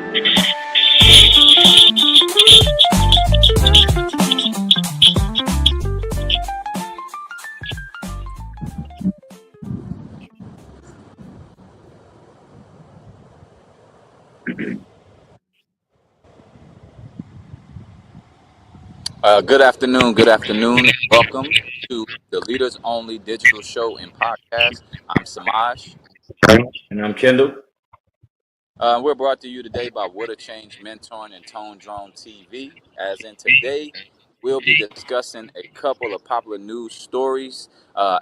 Good afternoon. Good afternoon. And welcome to the Leaders Only Digital Show and Podcast. I'm Samaj. And I'm Kendall. We're brought to you today by What a Change Mentoring and Tone Drone TV. As in today, we'll be discussing a couple of popular news stories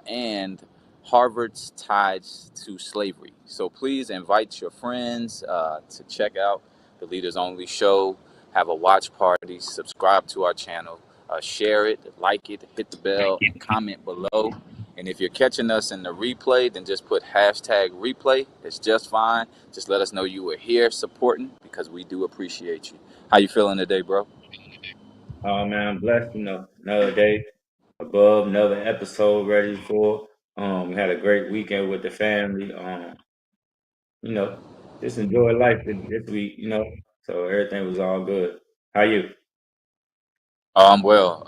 and Harvard's ties to slavery. So please invite your friends to check out the Leaders Only Show. Have a watch party. Subscribe to our channel. Share it, like it, hit the bell, and comment below. And if you're catching us in the replay, then just put hashtag replay. It's just fine. Just let us know you were here supporting because we do appreciate you. How you feeling today, bro? Oh man, I'm blessed. Another day above, another episode ready for. We had a great weekend with the family. You know, just enjoy life this week. So everything was all good. How you? I'm well.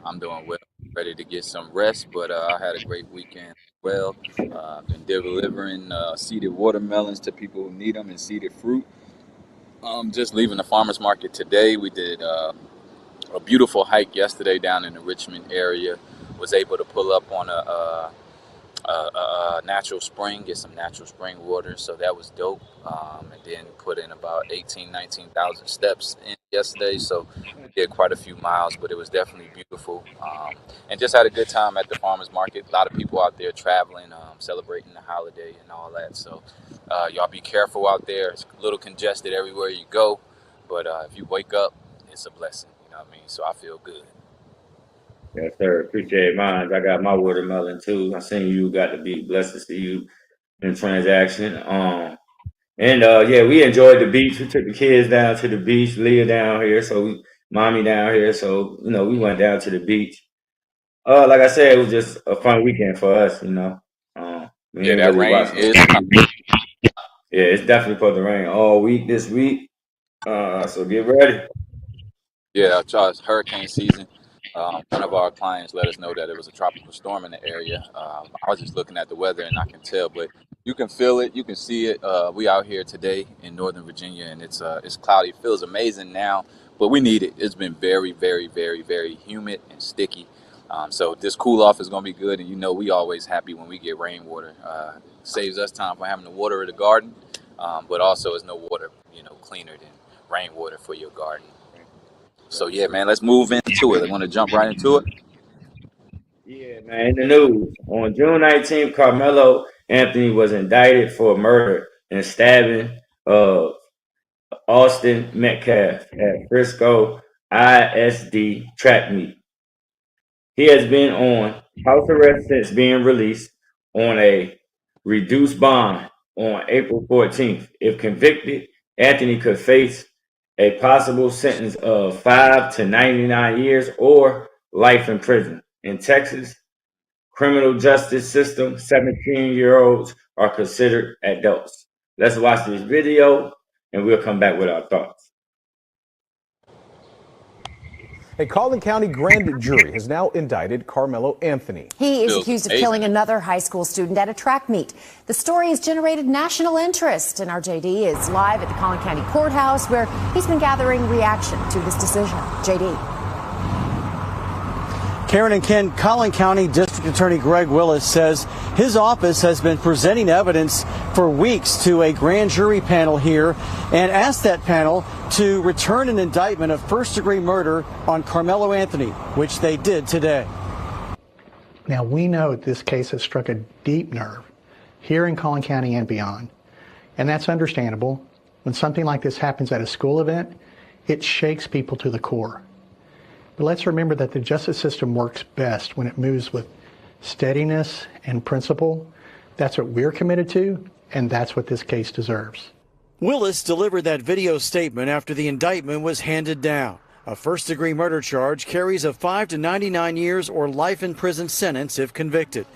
I'm doing well. Ready to get some rest, but I had a great weekend as well. Been delivering seeded watermelons to people who need them and seeded fruit. Just leaving the farmer's market today. We did a beautiful hike yesterday down in the Richmond area. Was able to pull up on a natural spring, get some natural spring water. So that was dope. And then put in about 19,000 steps in yesterday. So did quite a few miles, but it was definitely beautiful. And just had a good time at the farmer's market. A lot of people out there traveling, celebrating the holiday and all that. So y'all be careful out there. It's a little congested everywhere you go. But if you wake up, it's a blessing. You know what I mean? So I feel good. Yes, sir. Appreciate mine. I got my watermelon too. I seen you got to be blessed to see you in transaction. And yeah, we enjoyed the beach. We took the kids down to the beach. Leah down here, mommy down here. So we went down to the beach. Like I said, it was just a fun weekend for us. We Yeah, ain't that really rain watched. is Yeah, it's definitely supposed to rain all week this week. So get ready. Yeah, Charles, hurricane season. One of our clients let us know that it was a tropical storm in the area. I was just looking at the weather and I can tell, but you can feel it, you can see it. We out here today in Northern Virginia and it's cloudy. It feels amazing now, but we need it. It's been very, very, very, very humid and sticky. So this cool off is gonna be good, and we always happy when we get rainwater. Saves us time for having to water the garden, but also is no water, cleaner than rainwater for your garden. So yeah, man, let's move into it. I want to jump right into it. Yeah, man. In the news, on June 19th, Carmelo Anthony was indicted for murder and stabbing of Austin Metcalf at Frisco ISD track meet. He has been on house arrest since being released on a reduced bond on April 14th. If convicted, Anthony could face a possible sentence of 5 to 99 years or life in prison. In Texas, criminal justice system, 17-year-olds are considered adults. Let's watch this video and we'll come back with our thoughts. A Collin County grand jury has now indicted Carmelo Anthony. He is Feels accused of amazing. killing another high school student at a track meet. The story has generated national interest, and our JD is live at the Collin County Courthouse, where he's been gathering reaction to this decision. JD. Karen and Ken, Collin County District Attorney Greg Willis says his office has been presenting evidence for weeks to a grand jury panel here and asked that panel to return an indictment of first-degree murder on Carmelo Anthony, which they did today. Now, we know this case has struck a deep nerve here in Collin County and beyond, and that's understandable. When something like this happens at a school event, it shakes people to the core. But let's remember that the justice system works best when it moves with steadiness and principle. That's what we're committed to, and that's what this case deserves. Willis delivered that video statement after the indictment was handed down. A first-degree murder charge carries a 5 to 99 years or life in prison sentence if convicted.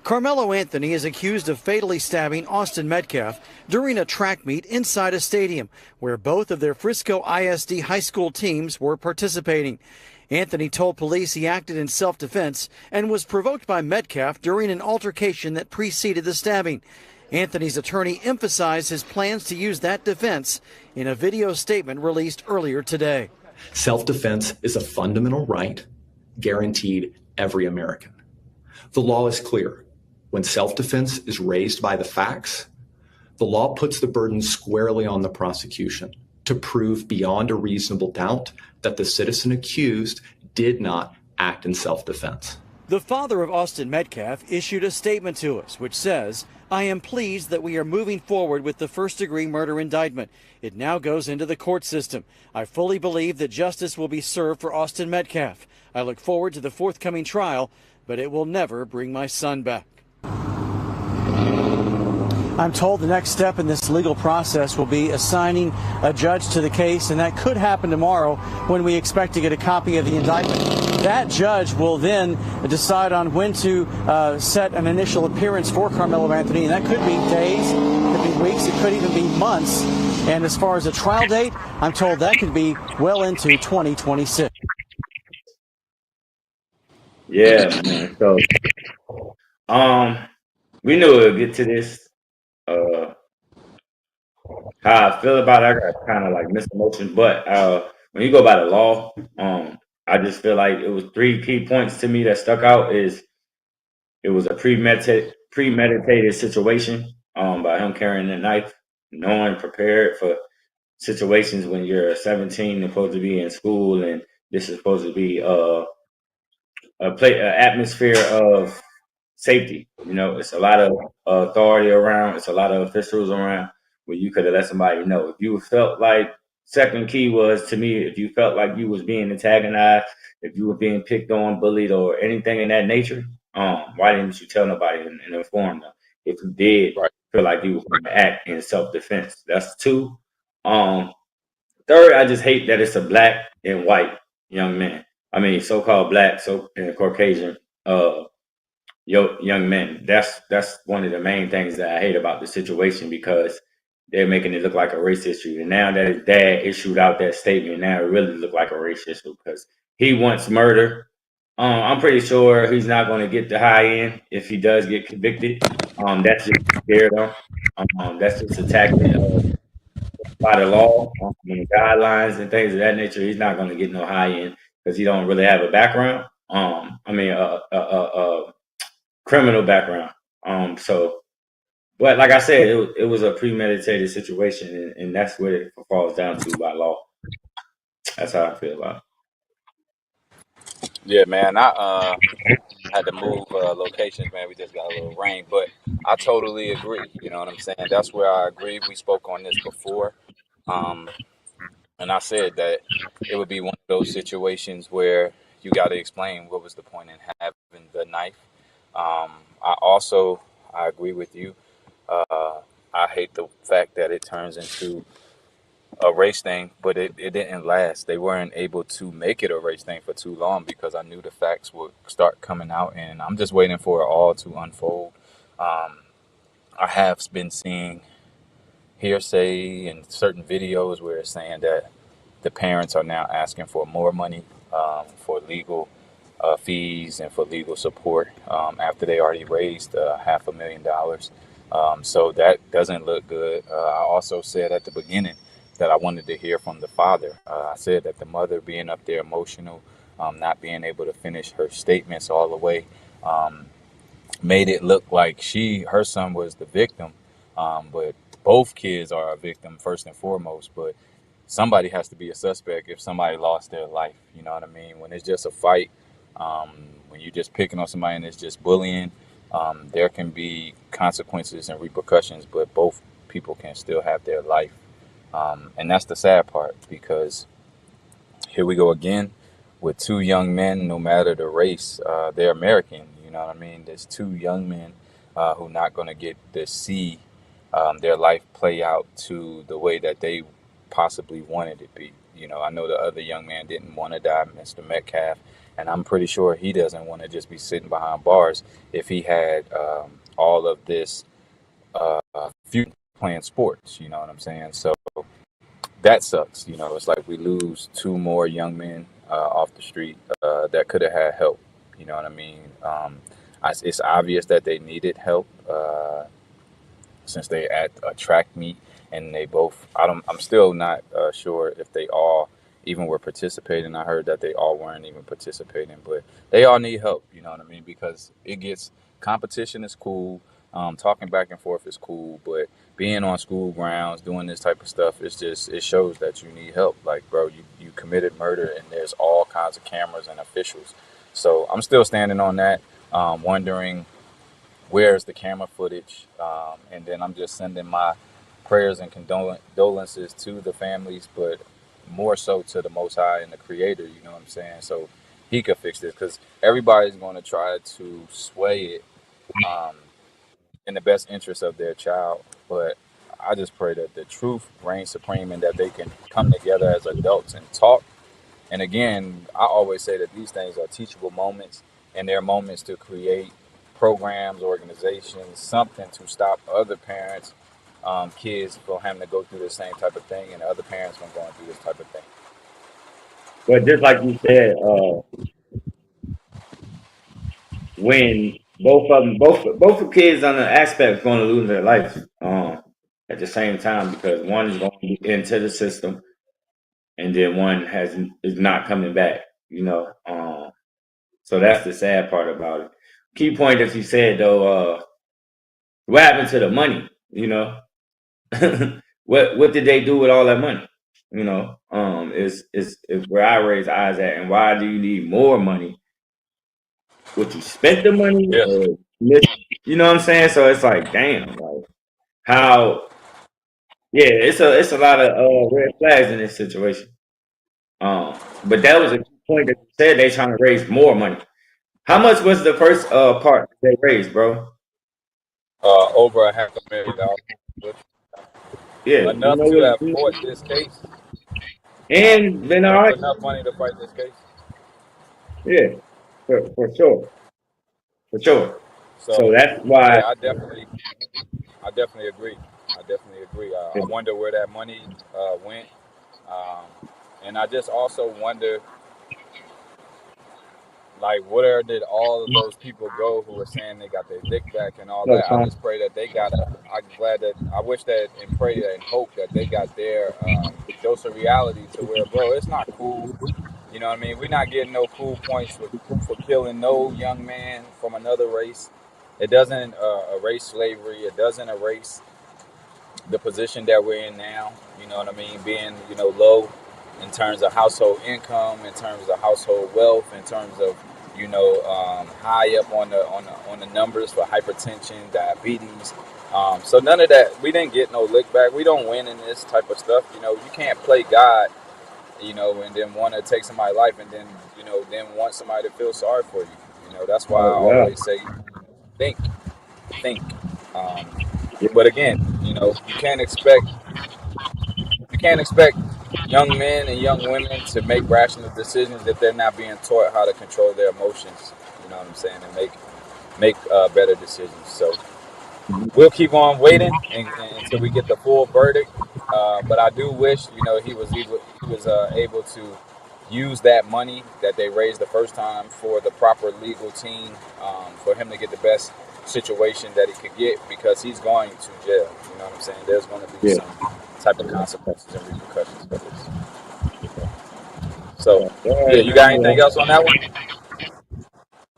Carmelo Anthony is accused of fatally stabbing Austin Metcalf during a track meet inside a stadium where both of their Frisco ISD high school teams were participating. Anthony told police he acted in self-defense and was provoked by Metcalf during an altercation that preceded the stabbing. Anthony's attorney emphasized his plans to use that defense in a video statement released earlier today. Self-defense is a fundamental right guaranteed every American. The law is clear. When self-defense is raised by the facts, the law puts the burden squarely on the prosecution to prove beyond a reasonable doubt that the citizen accused did not act in self-defense. The father of Austin Metcalf issued a statement to us which says, "I am pleased that we are moving forward with the first-degree murder indictment. It now goes into the court system. I fully believe that justice will be served for Austin Metcalf. I look forward to the forthcoming trial, but it will never bring my son back." I'm told the next step in this legal process will be assigning a judge to the case, and that could happen tomorrow when we expect to get a copy of the indictment. That judge will then decide on when to set an initial appearance for Carmelo Anthony, and that could be days, it could be weeks, it could even be months. And as far as a trial date, I'm told that could be well into 2026. Yeah, man. So, we knew it would get to this. How I feel about it, I got kind of like mixed emotions, but when you go by the law, I just feel like it was 3 key points to me that stuck out. Is it was a premeditated situation by him carrying a knife, knowing, prepared for situations when you're 17 and supposed to be in school, and this is supposed to be an atmosphere of safety. You know, it's a lot of authority around. It's a lot of officials around where you could have let somebody know. If you felt like, second key was to me, if you felt like you was being antagonized, if you were being picked on, bullied, or anything in that nature, why didn't you tell nobody and inform them? If you did feel like you was going to act in self-defense, that's 2. Third, I just hate that it's a black and white young man. I mean, so-called black, and Caucasian young men. That's one of the main things that I hate about the situation, because they're making it look like a race issue. And now that his dad issued out that statement, now it really look like a race issue, because he wants murder. I'm pretty sure he's not going to get the high end if he does get convicted. That's just scared him. That's just a tactic by the law, and guidelines and things of that nature. He's not going to get no high end because he don't really have a background. Criminal background. But like I said, it was a premeditated situation, and that's what it falls down to by law. That's how I feel about it. Yeah, man. I had to move locations, man. We just got a little rain, but I totally agree. You know what I'm saying? That's where I agree. We spoke on this before, and I said that it would be one of those situations where you got to explain what was the point in having the knife. I agree with you. I hate the fact that it turns into a race thing, but it didn't last. They weren't able to make it a race thing for too long because I knew the facts would start coming out, and I'm just waiting for it all to unfold. I have been seeing hearsay in certain videos where it's saying that the parents are now asking for more money for legal fees and for legal support after they already raised $500,000. So that doesn't look good. I also said at the beginning that I wanted to hear from the father. I said that the mother being up there emotional, not being able to finish her statements all the way, made it look like her son was the victim. But both kids are a victim first and foremost. But somebody has to be a suspect if somebody lost their life. You know what I mean? When it's just a fight, when you're just picking on somebody and it's just bullying, there can be consequences and repercussions, but both people can still have their life. And that's the sad part, because here we go again with 2 young men, no matter the race, they're American. You know what I mean? There's 2 young men who not going to get to see their life play out to the way that they possibly wanted it to be. You know, I know the other young man didn't want to die, Mr. Metcalf. And I'm pretty sure he doesn't want to just be sitting behind bars if he had all of this future playing sports. You know what I'm saying? So that sucks. You know, it's like we lose two more young men off the street that could have had help. You know what I mean? It's obvious that they needed help since they at a track meet and they both. I'm still not sure if they all even were participating. I heard that they all weren't even participating, but they all need help. You know what I mean? Because it gets competition is cool. Talking back and forth is cool, but being on school grounds doing this type of stuff, it shows that you need help. Like, bro, you committed murder and there's all kinds of cameras and officials. So I'm still standing on that, wondering where's the camera footage, and then I'm just sending my prayers and condolences to the families, but more so to the Most High and the Creator. You know what I'm saying? So he could fix this, because everybody's going to try to sway it in the best interest of their child. But I just pray that the truth reigns supreme and that they can come together as adults and talk. And again, I always say that these things are teachable moments, and they're moments to create programs, organizations, something to stop other parents, kids from having to go through the same type of thing, and other parents from going through this type of thing. But just like you said, when both the kids on the aspect going to lose their life at the same time, because one is going to be into the system, and then one is not coming back. You know, so that's the sad part about it. Key point that you said though, what happened to the money? You know, what did they do with all that money? You know, is where I raise eyes at, and why do you need more money? What you spent the money? Yeah. You know what I'm saying? So it's like, damn, like how? Yeah, it's a lot of red flags in this situation. But that was a key point that you said they trying to raise more money. How much was the first part they raised, bro? Over $500,000. Yeah, Enough to have fought this case. And been all right. Enough money to fight this case. Yeah, for sure. For sure. So that's why. Yeah, I definitely agree. I wonder where that money went. And I just also wonder, like, where did all of those people go who were saying they got their lick back and all that? I just pray that they got I wish that and pray that and hope that they got their dose of reality to where, bro, it's not cool. You know what I mean? We're not getting no cool points for killing no young man from another race. It doesn't erase slavery. It doesn't erase the position that we're in now. You know what I mean? Being, low in terms of household income, in terms of household wealth, in terms of, high up on the numbers for hypertension, diabetes. So none of that. We didn't get no lick back. We don't win in this type of stuff. You can't play God, and then want to take somebody's life, and then, then want somebody to feel sorry for you. That's why I always say, think. But again, you can't expect young men and young women to make rational decisions if they're not being taught how to control their emotions. You know what I'm saying? And make better decisions. So we'll keep on waiting until we get the full verdict. But I do wish, he was able to use that money that they raised the first time for the proper legal team, for him to get the best situation that he could get, because he's going to jail. You know what I'm saying? There's going to be some type of consequences and repercussions for this. So, you got anything else on that one?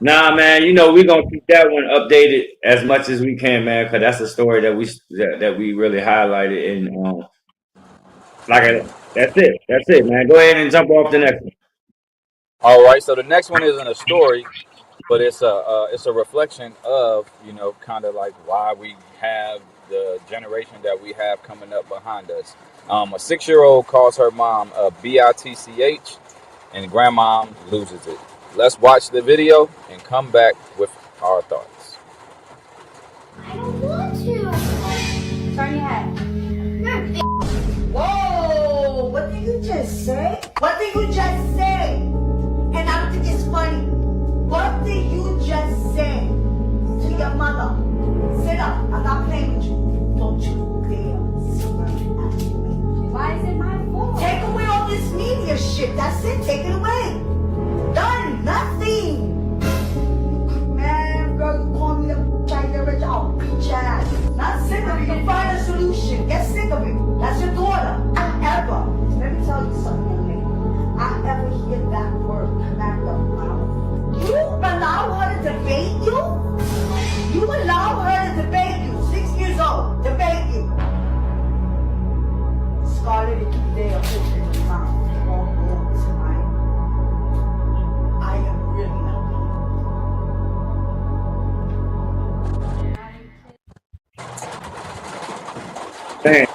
Nah, man. We're gonna keep that one updated as much as we can, man, because that's a story that we really highlighted. And that's it, man. Go ahead and jump off the next one. All right. So the next one isn't a story, but it's a reflection of, kind of like why we have the generation that we have coming up behind us. A 6-year-old calls her mom a bitch, and grandma loses it. Let's watch the video and come back with our thoughts. I don't want to. Turn your head. Whoa! What did you just say? What did you just say? And I don't think it's funny. solution. That's it. Take it away. Done. Nothing. Man, girl, you call me the Chinese rich out, bitch ass. Not sick of it. You find a solution. Get sick of it. That's your daughter. Don't ever. Let me tell you something, young lady. I ever hear that word come out of your mouth. You allow her to debate you? You allow her to debate you. 6 years old. Debate you. Scarlet, if you dare put it in your mouth, you won't live tonight. I am really not. Man,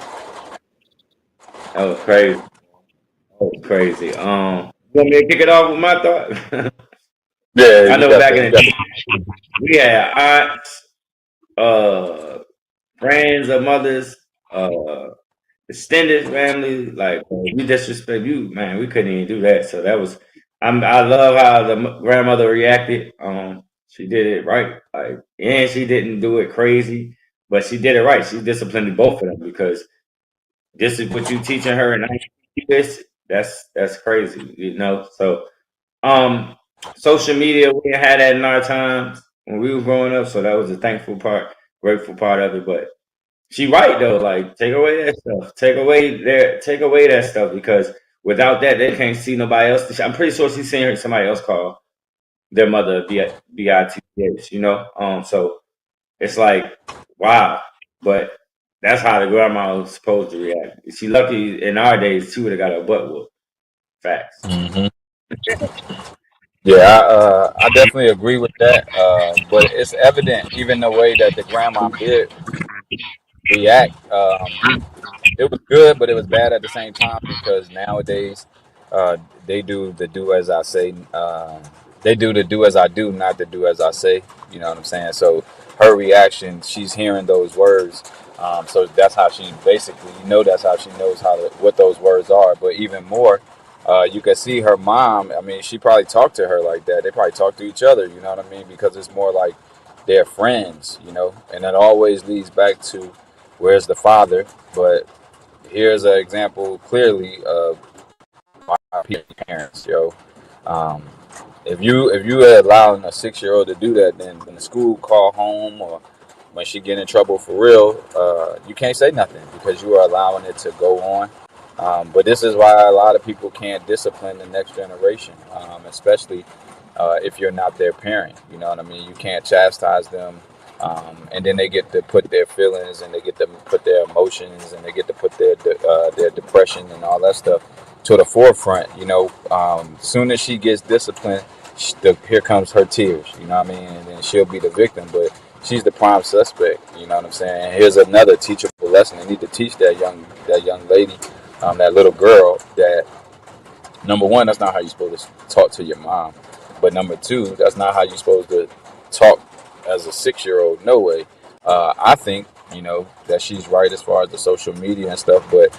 that was crazy. That was crazy. You want me to kick it off with my thought? Yeah, I you know got back that. in You the got day, we had aunts, friends of mothers, extended family. Like, we disrespect you, man. We couldn't even do that. So that was. I love how the grandmother reacted. She did it right. Like, and she didn't do it crazy, but she did it right. She disciplined both of them because this is what you teaching her, and this. That's crazy, you know. So, social media, we had that in our times when we were growing up, so that was a thankful part, grateful part of it. But she right though, like take away that stuff, take away that stuff because without that, they can't see nobody else. I'm pretty sure she's seen somebody else call their mother bitch, you know. So it's like wow, but that's how the grandma was supposed to react. She lucky in our days, she would have got her butt whooped. Facts. hmm Yeah, I definitely agree with that. But it's evident, even the way that the grandma did react. It was good, but it was bad at the same time because nowadays uh, they do the do as I say. They do the do as I do, not the do as I say. You know what I'm saying? So her reaction, she's hearing those words. So that's how she basically, that's how she knows what those words are. But even more, you can see her mom. I mean, she probably talked to her like that. They probably talk to each other. You know what I mean? Because it's more like they're friends. And it always leads back to where's the father, but here's an example clearly of my parents, yo. Um, if you are allowing a 6-year-old to do that, then when the school call home or when she get in trouble for real, you can't say nothing because you are allowing it to go on. But this is why a lot of people can't discipline the next generation, especially if you're not their parent. You know what I mean? You can't chastise them. And then they get to put their feelings and they get to put their emotions and they get to put their depression and all that stuff to the forefront. Soon as she gets disciplined, here comes her tears. You know what I mean? And then she'll be the victim, but she's the prime suspect. You know what I'm saying? And here's another teachable lesson. They need to teach that young lady, that little girl, that number one, that's not how you're supposed to talk to your mom. But number two, that's not how you're supposed to talk as a 6-year-old. No way. I think, that she's right as far as the social media and stuff, but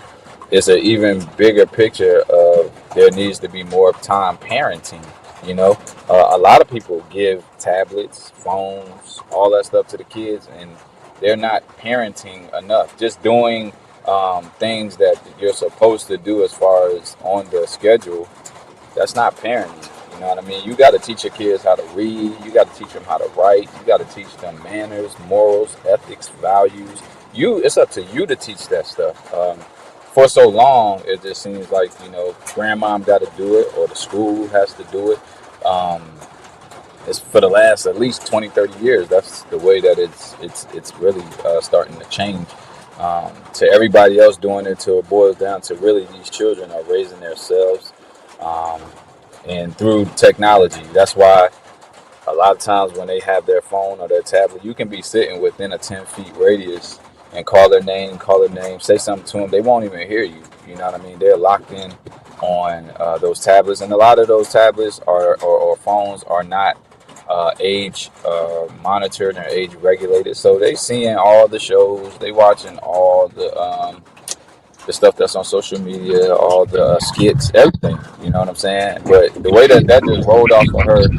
it's an even bigger picture of there needs to be more time parenting. A lot of people give tablets, phones, all that stuff to the kids, and they're not parenting enough. Just doing things that you're supposed to do as far as on the schedule, that's not parenting. You know what I mean? You got to teach your kids how to read. You got to teach them how to write. You got to teach them manners, morals, ethics, values. It's up to you to teach that stuff. For so long, it just seems like, grandmom got to do it or the school has to do it. It's for the last at least 20, 30 years. That's the way that it's really starting to change. To everybody else doing it till it boils down to really these children are raising themselves. And through technology. That's why a lot of times when they have their phone or their tablet, you can be sitting within a 10 feet radius and call their name, say something to them. They won't even hear you. You know what I mean? They're locked in on those tablets. And a lot of those tablets or phones are not age monitored or age regulated. So they seeing all the shows. They watching all the stuff that's on social media, all the skits, everything. You know what I'm saying? But the way that just rolled off of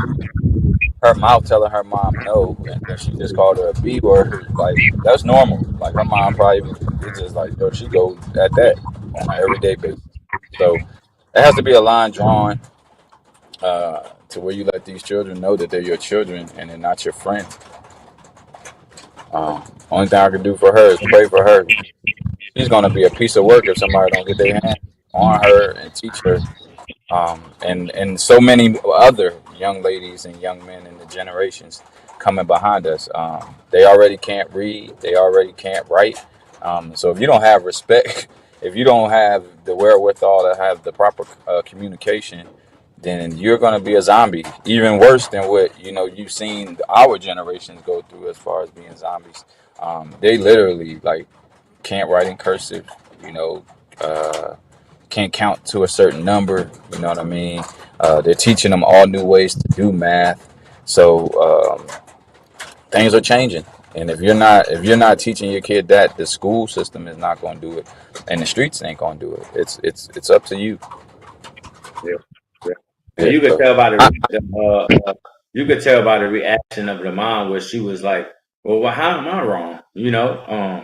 her mouth telling her mom no, and then she just called her a B word, like that's normal. Like her mom probably it's just like, yo, she goes at that on an everyday basis. So There has to be a line drawn to where you let these children know that they're your children and they're not your friends. Only thing I can do for her is pray for her. She's gonna be a piece of work if somebody don't get their hands on her and teach her. And so many other young ladies and young men in the generations coming behind us. They already can't read. They already can't write. So if you don't have respect, if you don't have the wherewithal to have the proper communication, then you're going to be a zombie. Even worse than what you've seen our generations go through as far as being zombies. They literally like can't write in cursive. Can't count to a certain number. You know what I mean? They're teaching them all new ways to do math. So things are changing. And if you're not teaching your kid that, the school system is not going to do it, and the streets ain't going to do it. It's up to you. Yeah. And you could tell by the reaction of the mom where she was like, "Well, how am I wrong?"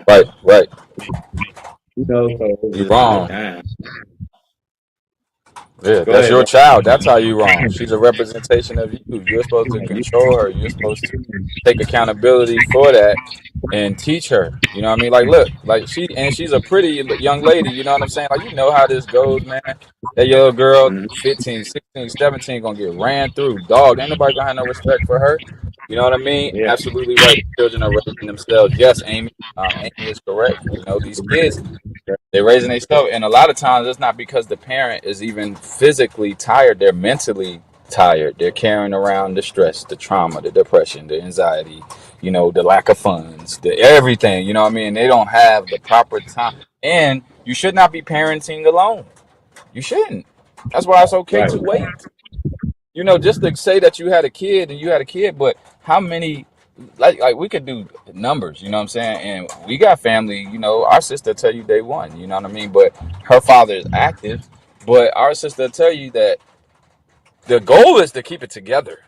Right. So You're wrong. Like, yeah, that's your child. That's how you wrong. She's a representation of you. You're supposed to control her. You're supposed to take accountability for that and teach her. You know what I mean? Like, look, like she's a pretty young lady. You know what I'm saying? Like, you know how this goes, man. That little girl, 15, 16, 17, gonna get ran through. Dog, ain't nobody gonna have no respect for her. You know what I mean? Yeah. Absolutely right. Children are raising themselves. Yes, Amy. Amy is correct. These kids, they're raising themselves, and a lot of times it's not because the parent is even physically tired. They're mentally tired. They're carrying around the stress, the trauma, the depression, the anxiety, the lack of funds, the everything. You know what I mean? They don't have the proper time. And you should not be parenting alone. You shouldn't. That's why it's okay to wait. Just to say that you had a kid, but how many, like we could do numbers, you know what I'm saying? And we got family, our sister tell you day one, you know what I mean? But her father is active, but our sister tell you that the goal is to keep it together.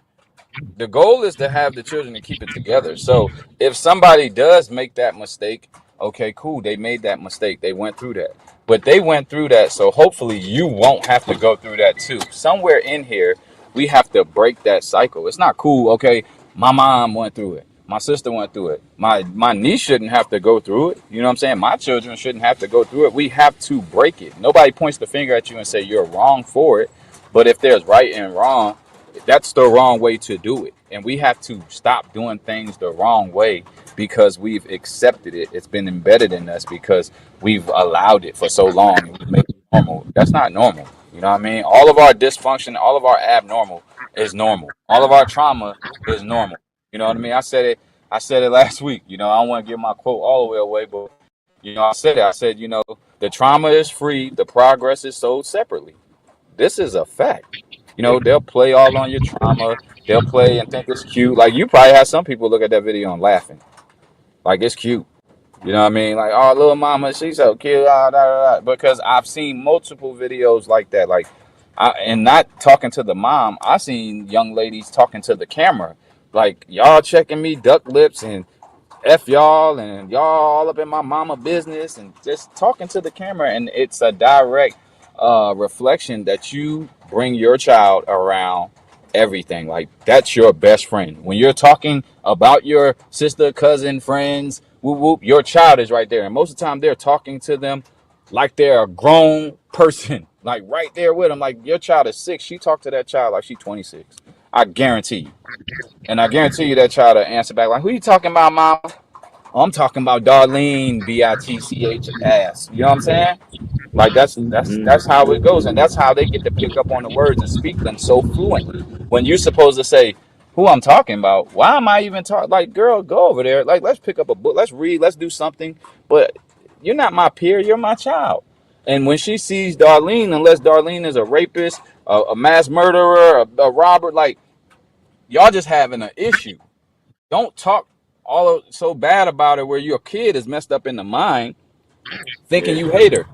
The goal is to have the children to keep it together. So if somebody does make that mistake, okay, cool. They made that mistake. They went through that. But they went through that. So hopefully you won't have to go through that too. Somewhere in here, we have to break that cycle. It's not cool. Okay, my mom went through it. My sister went through it. My niece shouldn't have to go through it. You know what I'm saying? My children shouldn't have to go through it. We have to break it. Nobody points the finger at you and say you're wrong for it. But if there's right and wrong, that's the wrong way to do it. And we have to stop doing things the wrong way because we've accepted it. It's been embedded in us because we've allowed it for so long and we make it normal. That's not normal. You know what I mean? All of our dysfunction, all of our abnormal is normal. All of our trauma is normal. You know what I mean? I said it last week. I don't want to give my quote all the way away, but I said it. I said, the trauma is free, the progress is sold separately. This is a fact. They'll play all on your trauma. They'll play and think it's cute. Like, you probably have some people look at that video and laughing. Like, it's cute. You know what I mean? Like, oh, little mama, she's so cute. Because I've seen multiple videos like that. Like, and not talking to the mom, I seen young ladies talking to the camera. Like, y'all checking me, duck lips, and F y'all, and y'all all up in my mama business, and just talking to the camera. And it's a direct reflection that you bring your child around everything. Like, that's your best friend. When you're talking about your sister, cousin, friends, whoop, whoop, your child is right there. And most of the time they're talking to them like they're a grown person, like right there with them. Like, your child is 6. She talked to that child like she's 26. I guarantee you. And I guarantee you that child will answer back like, who you talking about, mama? Oh, I'm talking about Darlene, B-I-T-C-H ass. You know what I'm saying? Like, that's how it goes, and that's how they get to pick up on the words and speak them so fluently. When you're supposed to say, who I'm talking about, why am I even talking? Like, girl, go over there. Like, let's pick up a book. Let's read. Let's do something. But you're not my peer. You're my child. And when she sees Darlene, unless Darlene is a rapist, a mass murderer, a robber, like, y'all just having an issue. Don't talk so bad about her where your kid is messed up in the mind thinking you hate her.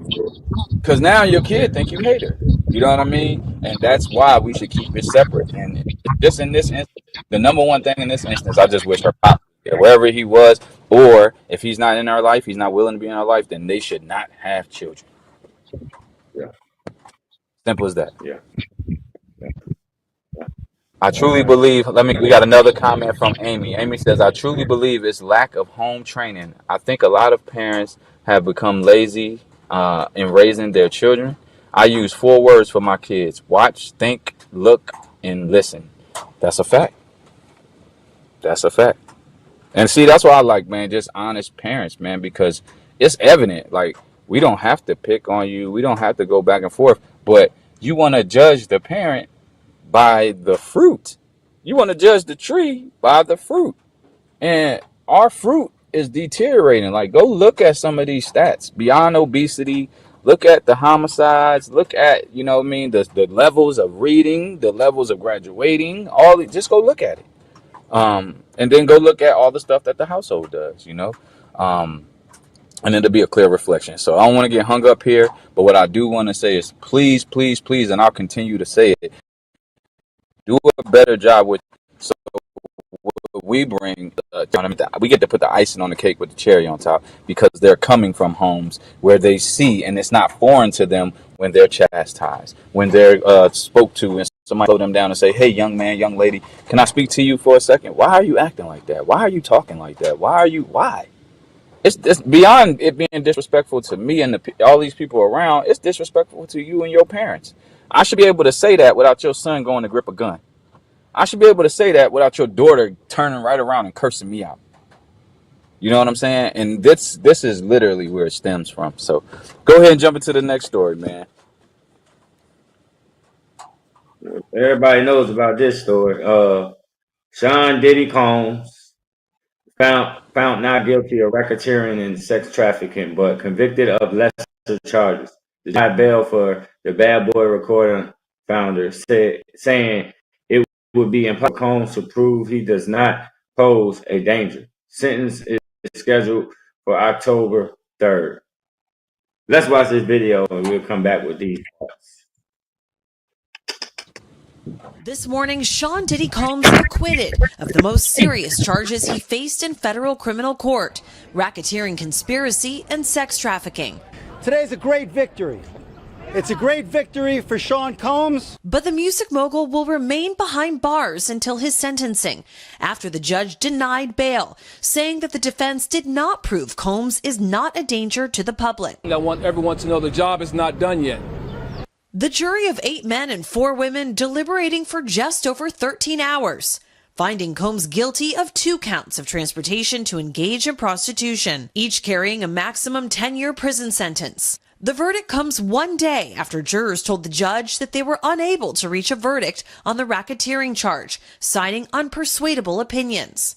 Because now your kid think you hate her. You know what I mean? And that's why we should keep it separate. And just in this instance, the number one thing in this instance, I just wish her pop wherever he was, or if he's not in our life, he's not willing to be in our life, then they should not have children. Yeah. Simple as that. Yeah. I truly believe, we got another comment from Amy. Amy says, I truly believe it's lack of home training. I think a lot of parents have become lazy in raising their children. I use 4 words for my kids: watch, think, look, and listen. That's a fact. That's a fact. And see, that's why I like, man, just honest parents, man, because it's evident. Like, we don't have to pick on you. We don't have to go back and forth. But you want to judge the parent by the fruit. You want to judge the tree by the fruit. And our fruit is deteriorating. Like, go look at some of these stats beyond obesity. Look at the homicides. Look at, the levels of reading, the levels of graduating. Just go look at it. And then go look at all the stuff that the household does, and it'll be a clear reflection. So I don't want to get hung up here, but what I do want to say is please, please, please, and I'll continue to say it, do a better job with. So we bring, we get to put the icing on the cake with the cherry on top, because they're coming from homes where they see, and it's not foreign to them when they're chastised, when they're spoke to, and somebody slow them down and say, hey, young man, young lady, can I speak to you for a second? Why are you acting like that? Why are you talking like that? Why? It's beyond it being disrespectful to me and all these people around. It's disrespectful to you and your parents. I should be able to say that without your son going to grip a gun. I should be able to say that without your daughter turning right around and cursing me out. You know what I'm saying? And this is literally where it stems from. So go ahead and jump into the next story, man. Everybody knows about this story. Sean Diddy Combs found not guilty of racketeering and sex trafficking, but convicted of lesser charges. Denied bail for the Bad Boy Recording founder, saying it would be impossible for Combs to prove he does not pose a danger. Sentence is scheduled for October 3rd. Let's watch this video and we'll come back with these thoughts. This morning, Sean Diddy Combs acquitted of the most serious charges he faced in federal criminal court: racketeering, conspiracy, and sex trafficking. Today's a great victory. It's a great victory for Sean Combs. But the music mogul will remain behind bars until his sentencing, after the judge denied bail, saying that the defense did not prove Combs is not a danger to the public. I want everyone to know the job is not done yet. The jury of 8 men and 4 women deliberating for just over 13 hours, finding Combs guilty of 2 counts of transportation to engage in prostitution, each carrying a maximum 10-year prison sentence. The verdict comes one day after jurors told the judge that they were unable to reach a verdict on the racketeering charge, citing unpersuadable opinions.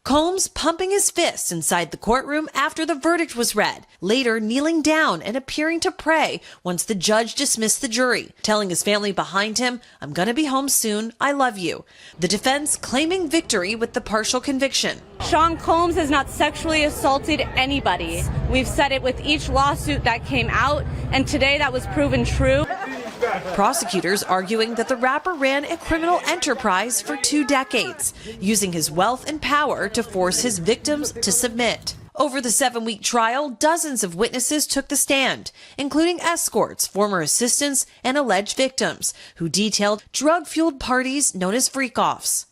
Combs pumping his fists inside the courtroom after the verdict was read, later kneeling down and appearing to pray once the judge dismissed the jury, telling his family behind him, "I'm gonna be home soon, I love you." The defense claiming victory with the partial conviction. Sean Combs has not sexually assaulted anybody. We've said it with each lawsuit that came out, and today that was proven true. Prosecutors arguing that the rapper ran a criminal enterprise for 2 decades, using his wealth and power to force his victims to submit. Over the 7-week trial, dozens of witnesses took the stand, including escorts, former assistants, and alleged victims, who detailed drug-fueled parties known as freak-offs.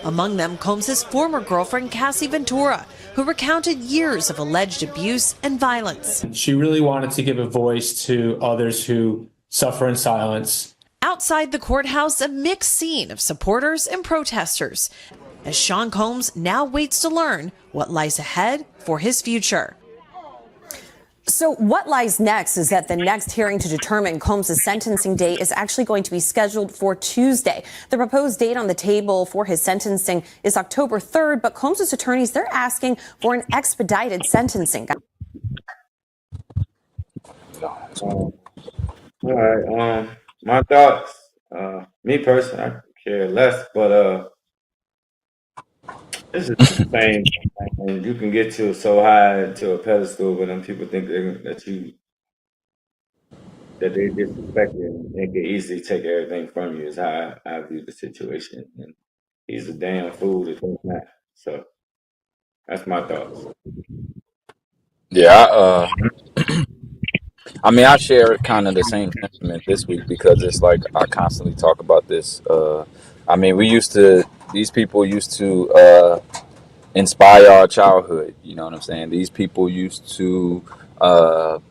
Among them, Combs' former girlfriend, Cassie Ventura, who recounted years of alleged abuse and violence. She really wanted to give a voice to others who suffer in silence. Outside the courthouse, a mixed scene of supporters and protesters, as Sean Combs now waits to learn what lies ahead for his future. So what lies next is that the next hearing to determine Combs' sentencing date is actually going to be scheduled for Tuesday. The proposed date on the table for his sentencing is October 3rd, but Combs' attorneys, they're asking for an expedited sentencing. All right, my thoughts, me personally, I could care less, but this is the same, and you can get to so high to a pedestal, but then people think that they disrespect you and can easily take everything from you. Is how I view the situation, and he's a damn fool to think that. So that's my thoughts. Yeah, I mean, I share kind of the same sentiment this week because it's like I constantly talk about this. I mean, these people used to inspire our childhood. You know what I'm saying? These people used to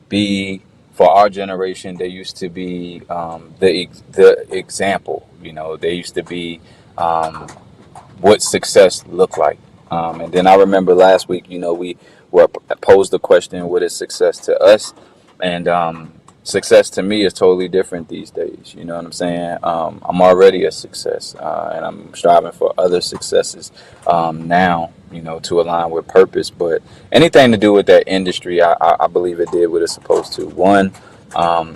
be, for our generation, they used to be the example. You know, they used to be what success looked like. And then I remember last week, you know, we were posed the question, what is success to us? And success to me is totally different these days. You know what I'm saying? I'm already a success, and I'm striving for other successes now, you know, to align with purpose. But anything to do with that industry, I believe it did what it's supposed to. One,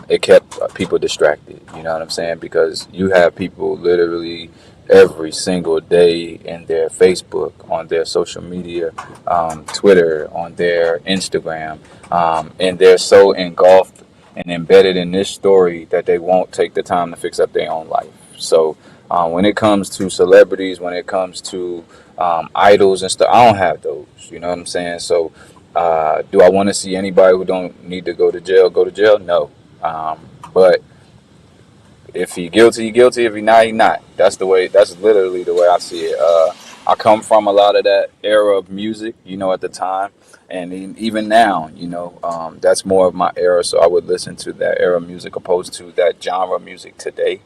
it kept people distracted. You know what I'm saying? Because you have people literally every single day in their Facebook, on their social media, Twitter, on their Instagram, and they're so engulfed and embedded in this story that they won't take the time to fix up their own life. So when it comes to celebrities, when it comes to idols and stuff, I don't have those. You know what I'm saying? So do I want to see anybody who don't need to go to jail go to jail? No. But if he guilty, he guilty. If he not, he not. That's literally the way I see it. I come from a lot of that era of music, you know, at the time. And even now, you know, that's more of my era. So I would listen to that era of music opposed to that genre of music today.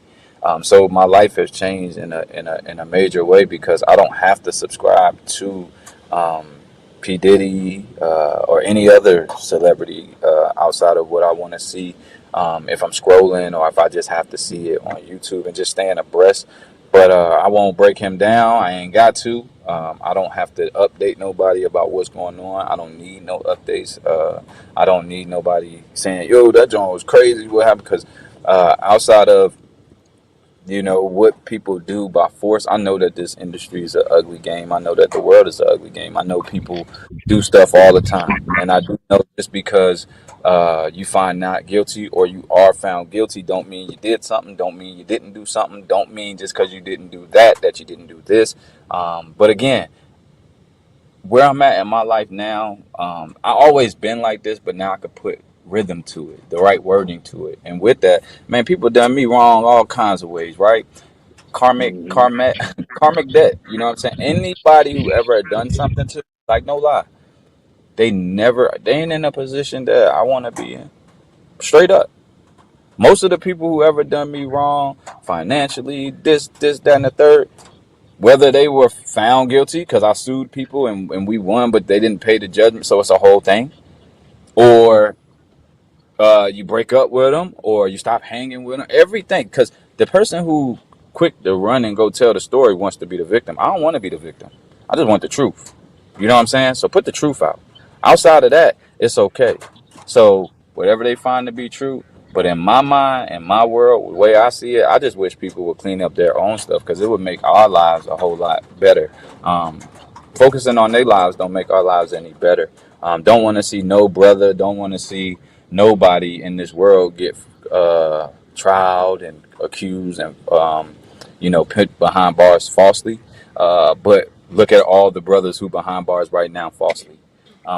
So my life has changed in a major way because I don't have to subscribe to P. Diddy or any other celebrity outside of what I want to see. If I'm scrolling or if I just have to see it on YouTube and just staying abreast. But I won't break him down. I ain't got to. I don't have to update nobody about what's going on. I don't need no updates. I don't need nobody saying, yo, that joint was crazy. What happened? Because outside of, you know, what people do by force, I know that this industry is an ugly game. I know that the world is an ugly game. I know people do stuff all the time. And I do know just because you find not guilty or you are found guilty don't mean you did something, don't mean you didn't do something, don't mean just because you didn't do that you didn't do this. But again, where I'm at in my life now, I always been like this, but now I could put rhythm to it, the right wording to it. And with that, man, people done me wrong all kinds of ways, right? Karmic debt. You know what I'm saying? Anybody who ever had done something to, like, no lie, they ain't in a position that I want to be in. Straight up. Most of the people who ever done me wrong financially, this, that, and the third, whether they were found guilty because I sued people and we won, but they didn't pay the judgment, so it's a whole thing, or you break up with them, or you stop hanging with them, everything. Because the person who quick to run and go tell the story wants to be the victim. I don't want to be the victim. I just want the truth. You know what I'm saying? So put the truth out. Outside of that, it's okay. So whatever they find to be true. But in my mind, in my world, the way I see it, I just wish people would clean up their own stuff because it would make our lives a whole lot better. Focusing on their lives don't make our lives any better. Don't want to see no brother, don't want to see nobody in this world get trialed and accused and put behind bars falsely. But look at all the brothers who behind bars right now falsely.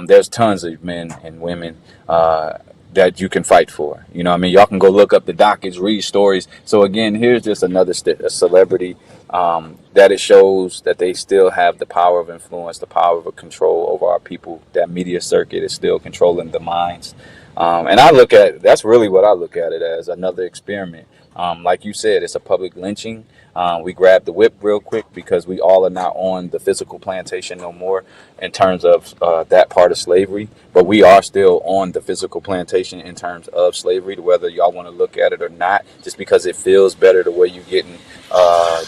There's tons of men and women that you can fight for. You know what I mean? Y'all can go look up the dockets, read stories. So again, here's just another a celebrity that it shows that they still have the power of influence, the power of control over our people. That media circuit is still controlling the minds. And that's really what I look at it as, another experiment. Like you said, it's a public lynching. We grabbed the whip real quick because we all are not on the physical plantation no more in terms of that part of slavery. But we are still on the physical plantation in terms of slavery, whether y'all want to look at it or not. Just because it feels better the way you're getting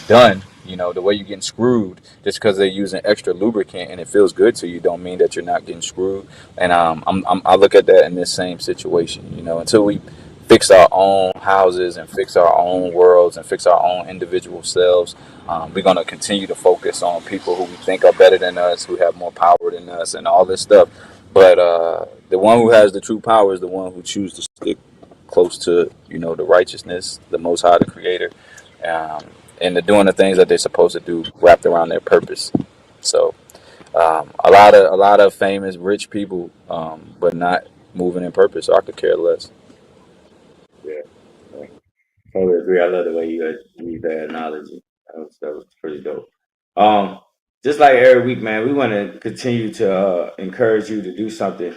done, the way you're getting screwed, just because they're using extra lubricant and it feels good to you, don't mean that you're not getting screwed. And I look at that in this same situation, until we fix our own houses and fix our own worlds and fix our own individual selves. We're going to continue to focus on people who we think are better than us, who have more power than us and all this stuff. But the one who has the true power is the one who chooses to stick close to, the righteousness, the Most High, the Creator, and they're doing the things that they're supposed to do wrapped around their purpose. So a lot of famous, rich people, but not moving in purpose. So I could care less. totally agree. I love the way you use that analogy. That was pretty dope. Just like every week, man, we want to continue to encourage you to do something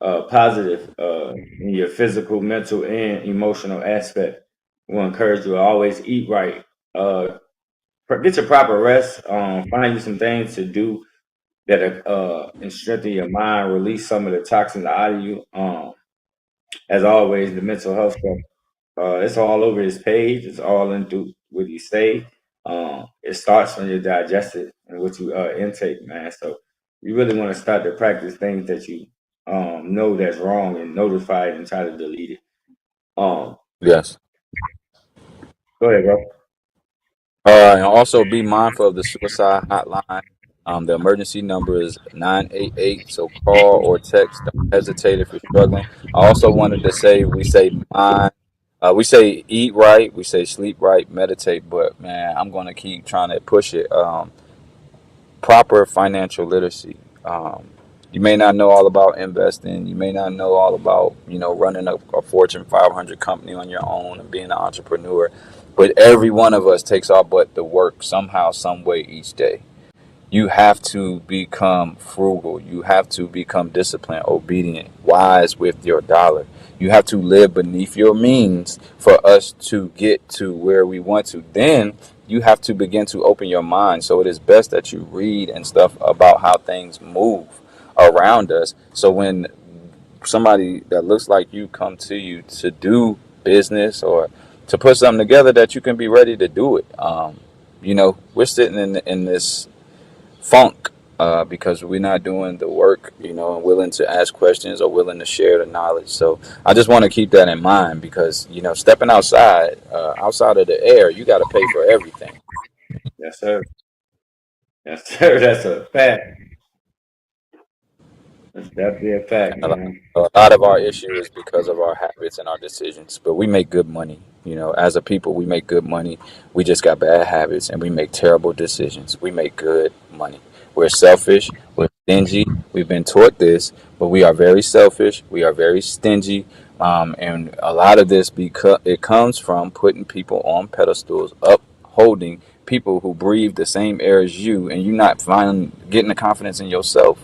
positive in your physical, mental, and emotional aspect. We want to encourage you to always eat right, get your proper rest, find you some things to do that and strengthen your mind, release some of the toxins out of you. As always, the mental health stuff, it's all over this page. It's all into what you say. It starts when you digest it and what you intake, man. So you really want to start to practice things that you know that's wrong and notify it and try to delete it. Yes. Go ahead, bro. And also be mindful of the suicide hotline. The emergency number is 988. So call or text. Don't hesitate if you're struggling. I also wanted to say we say eat right, we say sleep right, meditate. But man, I'm going to keep trying to push it. Proper financial literacy. You may not know all about investing. You may not know all about running a Fortune 500 company on your own and being an entrepreneur. But every one of us takes our butt to work somehow, some way each day. You have to become frugal. You have to become disciplined, obedient, wise with your dollar. You have to live beneath your means for us to get to where we want to. Then you have to begin to open your mind. So it is best that you read and stuff about how things move around us. So when somebody that looks like you come to you to do business or to put something together, that you can be ready to do it. We're sitting in this funk because we're not doing the work, and willing to ask questions or willing to share the knowledge. So I just want to keep that in mind because, stepping outside of the air, you got to pay for everything. Yes, sir. Yes, sir. That's a fact. That's definitely a fact, man. A lot of our issue is because of our habits and our decisions, but we make good money. As a people, we make good money. We just got bad habits and we make terrible decisions. We make good money. We're selfish. We're stingy. We've been taught this, but we are very selfish. We are very stingy. And a lot of this, because it comes from putting people on pedestals, upholding people who breathe the same air as you, and you not getting the confidence in yourself.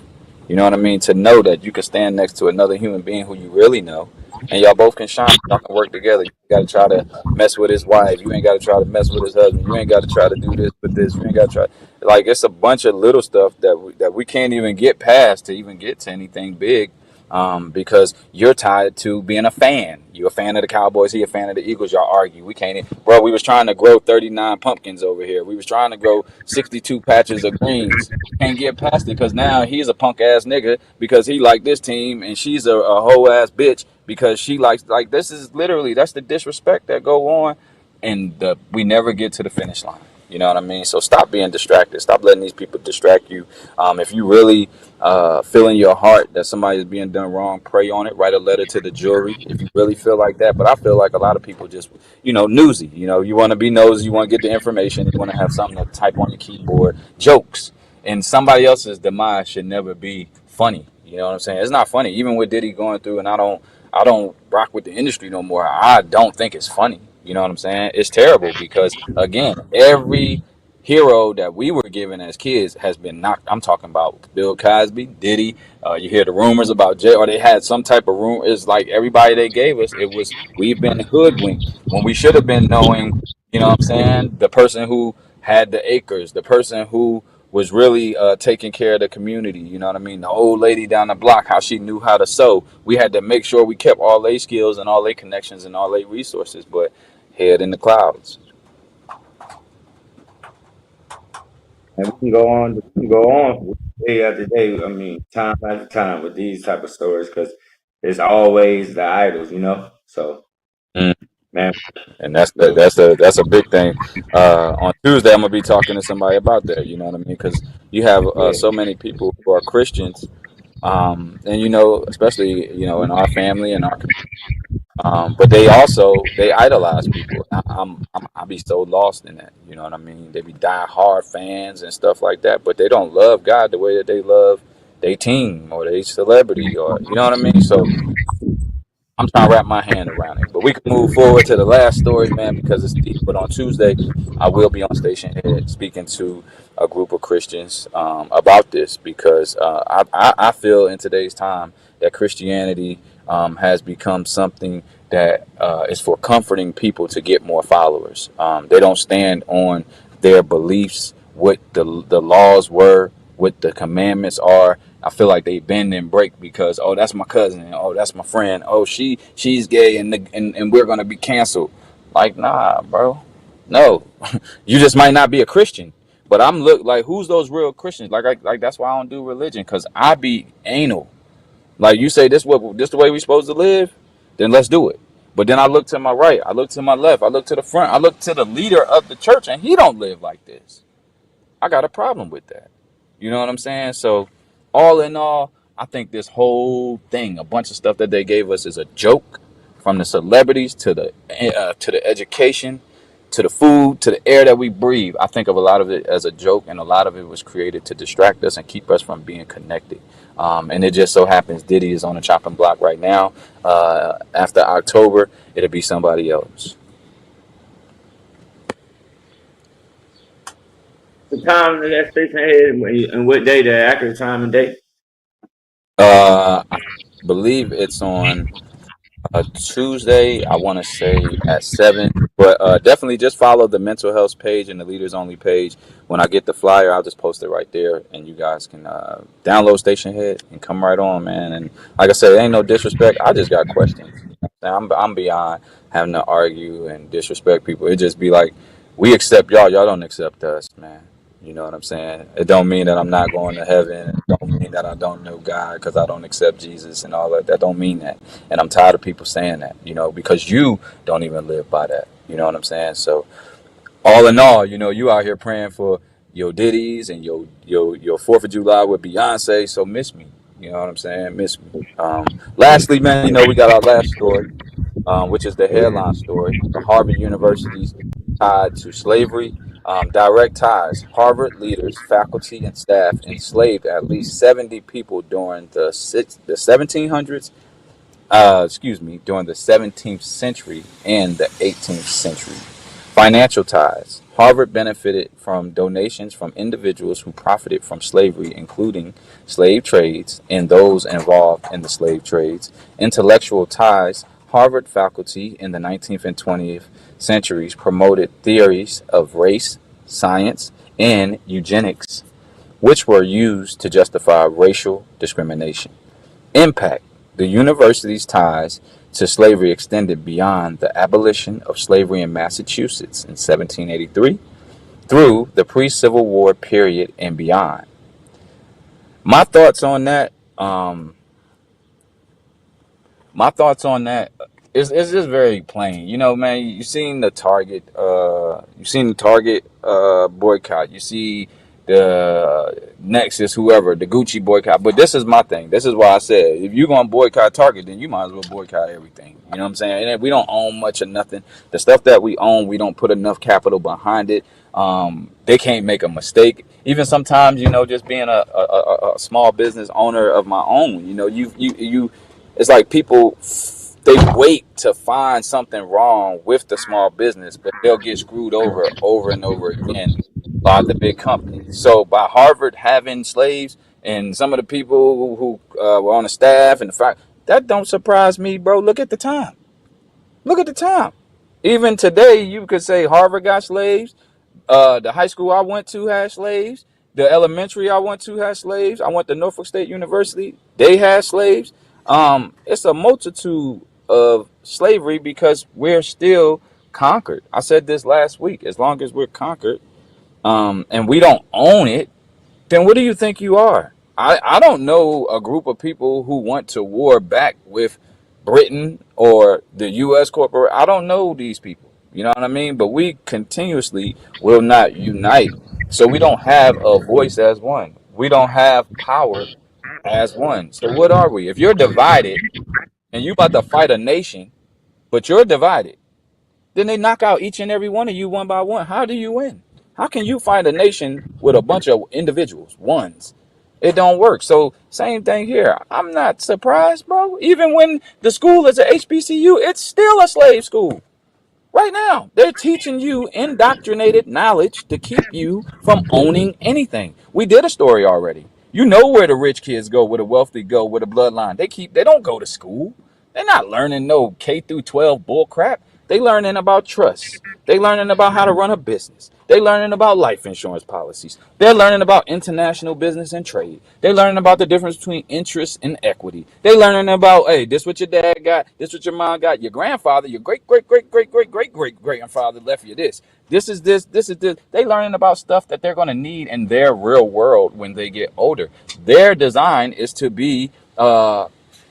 You know what I mean? To know that you can stand next to another human being who you really know, and y'all both can shine. Y'all can work together. You got to try to mess with his wife. You ain't got to try to mess with his husband. You ain't got to try to do this with this. You ain't got to try. Like, it's a bunch of little stuff that we can't even get past to even get to anything big. Because you're tied to being a fan. You're a fan of the Cowboys. He a fan of the Eagles. Y'all argue. We can't. Bro, we was trying to grow 39 pumpkins over here. We was trying to grow 62 patches of greens. Can't get past it because now he's a punk ass nigga because he like this team and she's a hoe ass bitch because she likes, like, this is literally, that's the disrespect that go on, and we never get to the finish line. You know what I mean? So stop being distracted. Stop letting these people distract you. If you really feel in your heart that somebody is being done wrong, pray on it. Write a letter to the jury if you really feel like that. But I feel like a lot of people just, newsy. You want to be nosy. You want to get the information. You want to have something to type on your keyboard. Jokes. And somebody else's demise should never be funny. You know what I'm saying? It's not funny. Even with Diddy going through, and I don't rock with the industry no more. I don't think it's funny. You know what I'm saying? It's terrible because, again, every hero that we were given as kids has been knocked. I'm talking about Bill Cosby, Diddy. You hear the rumors about Jay, or they had some type of rumor. It's like everybody they gave us, we've been hoodwinked when we should have been knowing, you know what I'm saying? The person who had the acres, the person who was really taking care of the community. You know what I mean? The old lady down the block, how she knew how to sew. We had to make sure we kept all their skills and all their connections and all their resources, but head in the clouds. And we can go on day after day. I mean, time after time with these type of stories because it's always the idols, So, man, and that's a big thing. On Tuesday, I'm gonna be talking to somebody about that. You know what I mean? Because you have so many people who are Christians, and especially in our family and our community. But they idolize people. I'll be so lost in that. You know what I mean? They be die-hard fans and stuff like that, but they don't love God the way that they love their team or their celebrity, or you know what I mean? So I'm trying to wrap my hand around it. But we can move forward to the last story, man, because it's deep. But on Tuesday, I will be on Station Head speaking to a group of Christians about this because I feel in today's time that Christianity has become something that is for comforting people to get more followers. They don't stand on their beliefs, what the laws were, what the commandments are. I feel like they bend and break because, oh, that's my cousin, oh, that's my friend, oh, she's gay, and we're gonna be canceled. Like, nah, bro, no, you just might not be a Christian. But I'm look like, who's those real Christians? Like that's why I don't do religion, because I be anal. Like, you say this the way we supposed to live, then let's do it. But then I look to my right, I look to my left, I look to the front, I look to the leader of the church, and he don't live like this. I got a problem with that. You know what I'm saying? So, all in all, I think this whole thing, a bunch of stuff that they gave us, is a joke. From the celebrities to the education, to the food, to the air that we breathe. I think of a lot of it as a joke, and a lot of it was created to distract us and keep us from being connected. And it just so happens Diddy is on the chopping block right now. After October, it'll be somebody else. The time of that Station Head and what day, the accurate time and date? I believe it's on Tuesday, I want to say at 7. But definitely just follow the mental health page and the leaders only page. When I get the flyer, I'll just post it right there, and you guys can download Station Head and come right on, man. And like I said, it ain't no disrespect. I just got questions. I'm beyond having to argue and disrespect people. It just be like, we accept y'all don't accept us, man. You know what I'm saying? It don't mean that I'm not going to heaven. It don't mean that I don't know God because I don't accept Jesus and all that. That don't mean that. And I'm tired of people saying that, because you don't even live by that. You know what I'm saying? So all in all, you out here praying for your Diddy's and your 4th of July with Beyonce. So miss me. You know what I'm saying? Miss me. Lastly, man, we got our last story, which is the headline story. Harvard University's tied to slavery. Direct ties. Harvard leaders, faculty, and staff enslaved at least 70 people during the 1700s. During the 17th century and the 18th century. Financial ties. Harvard benefited from donations from individuals who profited from slavery, including slave trades and those involved in the slave trades. Intellectual ties. Harvard faculty in the 19th and 20th centuries promoted theories of race, science, and eugenics, which were used to justify racial discrimination. Impact. The university's ties to slavery extended beyond the abolition of slavery in Massachusetts in 1783 through the pre-Civil War period and beyond. My thoughts on that, is just very plain. Man, you've seen the Target boycott. You see the Nexus, whoever, the Gucci boycott. But this is my thing. This is why I said, if you're going to boycott Target, then you might as well boycott everything. You know what I'm saying? And we don't own much of nothing. The stuff that we own, we don't put enough capital behind it. They can't make a mistake. Even sometimes, just being a small business owner of my own, it's like people, they wait to find something wrong with the small business, but they'll get screwed over and over again by the big companies. So by Harvard having slaves and some of the people who were on the staff, and the fact that don't surprise me, bro. Look at the time. Even today, you could say Harvard got slaves. The high school I went to had slaves. The elementary I went to had slaves. I went to Norfolk State University. They had slaves. It's a multitude of slavery because we're still conquered. I said this last week. As long as we're conquered, and we don't own it, then what do you think you are? I don't know a group of people who want to war back with Britain or the U.S. corporate. I don't know these people. You know what I mean? But we continuously will not unite. So we don't have a voice as one. We don't have power as one. So what are we? If you're divided and you about to fight a nation, but you're divided, then they knock out each and every one of you one by one. How do you win? How can you find a nation with a bunch of individuals, ones? It don't work. So same thing here. I'm not surprised, bro. Even when the school is a HBCU, it's still a slave school. Right now, they're teaching you indoctrinated knowledge to keep you from owning anything. We did a story already. You know where the rich kids go, where the wealthy go, where the bloodline. They don't go to school. They're not learning no K through 12 bull crap. They learning about trust. They learning about how to run a business. They learning about life insurance policies. They're learning about international business and trade. They're learning about the difference between interest and equity. They're learning about, hey, this what your dad got, this what your mom got, your grandfather, your great great great great great great great grandfather left you this. This is this, this is this. They learning about stuff that they're going to need in their real world when they get older. Their design is to be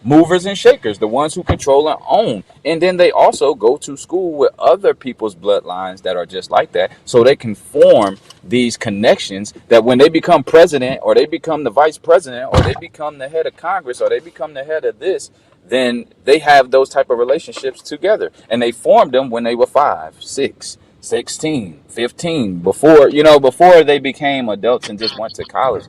movers and shakers, the ones who control and own. And then they also go to school with other people's bloodlines that are just like that, so they can form these connections that when they become president, or they become the vice president, or they become the head of Congress, or they become the head of this, then they have those type of relationships together. And they formed them when they were 5, 6, 16, 15, before they became adults and just went to college.